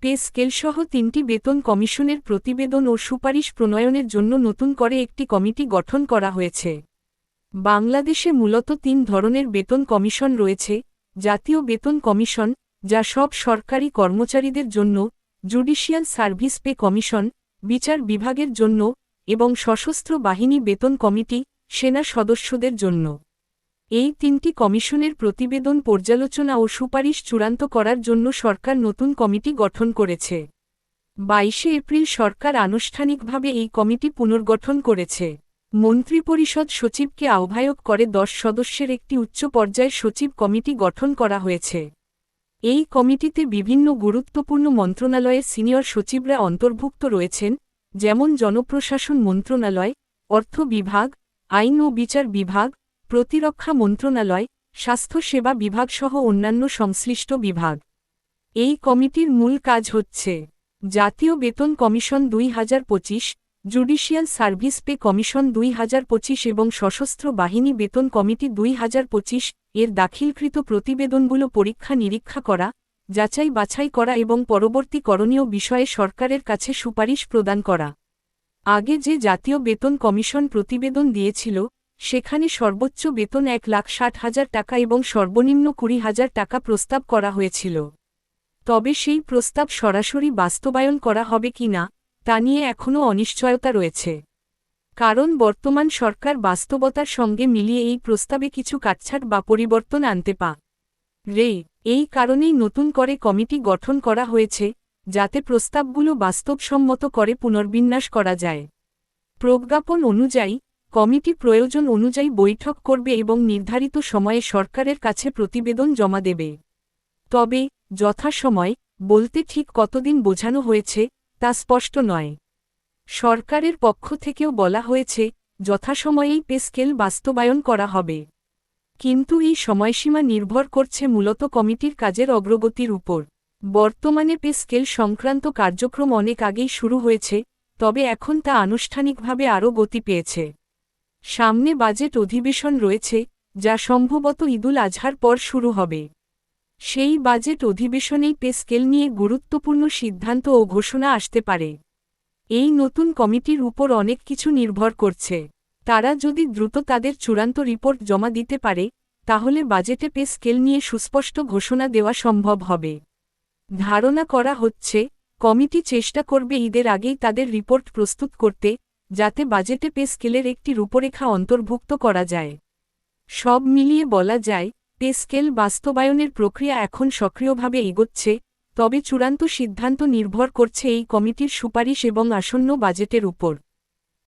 Pay স্কেলসহ ৩টি বেতন কমিশনের প্রতিবেদন ও সুপারিশ প্রণয়নের জন্য নতুন করে একটি কমিটি গঠন করা হয়েছে। বাংলাদেশে মূলত ৩ ধরনের বেতন কমিশন রয়েছে: জাতীয় বেতন কমিশন, যা সব সরকারি কর্মচারীদের জন্য; জুডিশিয়াল সার্ভিস পে কমিশন, বিচার বিভাগের জন্য; এবং সশস্ত্র বাহিনী বেতন কমিটি, সেনা সদস্যদের জন্য। এই ৩টি কমিশনের প্রতিবেদন পর্যালোচনা ও সুপারিশ চূড়ান্ত করার জন্য সরকার নতুন কমিটি গঠন করেছে। ২২শে এপ্রিল সরকার আনুষ্ঠানিকভাবে এই কমিটি পুনর্গঠন করেছে। মন্ত্রিপরিষদ সচিবকে আহ্বায়ক করে ১০ সদস্যের একটি উচ্চ পর্যায়ের সচিব কমিটি গঠন করা হয়েছে। এই কমিটিতে বিভিন্ন গুরুত্বপূর্ণ মন্ত্রণালয়ের সিনিয়র সচিবরা অন্তর্ভুক্ত রয়েছেন, যেমন জনপ্রশাসন মন্ত্রণালয়, অর্থ বিভাগ, আইন ও বিচার বিভাগ, প্রতিরক্ষা মন্ত্রণালয়, স্বাস্থ্যসেবা বিভাগ সহ অন্যান্য সংশ্লিষ্ট বিভাগ। এই কমিটির মূল কাজ হচ্ছে: জাতীয় বেতন commission ২০২৫, judicial service pay commission ২০২৫ এবং সশস্ত্র বাহিনী বেতন কমিটি ২০২৫ এর দাখিলকৃত প্রতিবেদনগুলো পরীক্ষা নিরীক্ষা করা, যাচাই বাছাই করা এবং পরবর্তী করণীয় বিষয়ে সরকারের কাছে সুপারিশ প্রদান করা। আগে যে জাতীয় বেতন কমিশন প্রতিবেদন দিয়েছিল, সেখানে সর্বোচ্চ বেতন ১,৬০,০০০ টাকা এবং সর্বনিম্ন ২০,০০০ টাকা প্রস্তাব করা হয়েছিল। তবে সেই প্রস্তাব সরাসরি বাস্তবায়ন করা হবে কিনা, তা নিয়ে এখনও অনিশ্চয়তা রয়েছে। কারণ বর্তমান সরকার বাস্তবতার সঙ্গে মিলিয়ে এই প্রস্তাবে কিছু কাটছাঁট বা পরিবর্তন আনতে পারে। এই কারণেই নতুন করে কমিটি গঠন করা হয়েছে, যাতে প্রস্তাবগুলো বাস্তবসম্মত করে পুনর্বিন্যাস করা যায়। প্রজ্ঞাপন অনুযায়ী, কমিটি প্রয়োজন অনুযায়ী বৈঠক করবে এবং নির্ধারিত সময়ে সরকারের কাছে প্রতিবেদন জমা দেবে। তবে যথাসময় বলতে ঠিক কতদিন বোঝানো হয়েছে, তা স্পষ্ট নয়। সরকারের পক্ষ থেকেও বলা হয়েছে, যথাসময়েই পে স্কেল বাস্তবায়ন করা হবে। কিন্তু এই সময়সীমা নির্ভর করছে মূলত কমিটির কাজের অগ্রগতির উপর। বর্তমানে পে স্কেল সংক্রান্ত কার্যক্রম অনেক আগেই শুরু হয়েছে, তবে এখন তা আনুষ্ঠানিকভাবে আরও গতি পেয়েছে। সামনে বাজেট অধিবেশন রয়েছে, যা সম্ভবত ঈদুল আজহার পর শুরু হবে। সেই বাজেট অধিবেশনেই পে স্কেল নিয়ে গুরুত্বপূর্ণ সিদ্ধান্ত ও ঘোষণা আসতে পারে। এই নতুন কমিটির উপর অনেক কিছু নির্ভর করছে। তারা যদি দ্রুত তাদের চূড়ান্ত রিপোর্ট জমা দিতে পারে, তাহলে বাজেটে পে স্কেল নিয়ে সুস্পষ্ট ঘোষণা দেওয়া সম্ভব হবে। ধারণা করা হচ্ছে, কমিটি চেষ্টা করবে ঈদের আগেই তাদের রিপোর্ট প্রস্তুত করতে, যাতে বাজেটে পে স্কেলের একটি রূপরেখা অন্তর্ভুক্ত করা যায়। সব মিলিয়ে বলা যায়, পে স্কেল বাস্তবায়নের প্রক্রিয়া এখন সক্রিয়ভাবে এগোচ্ছে, তবে চূড়ান্ত সিদ্ধান্ত নির্ভর করছে এই কমিটির সুপারিশ এবং আসন্ন বাজেটের উপর।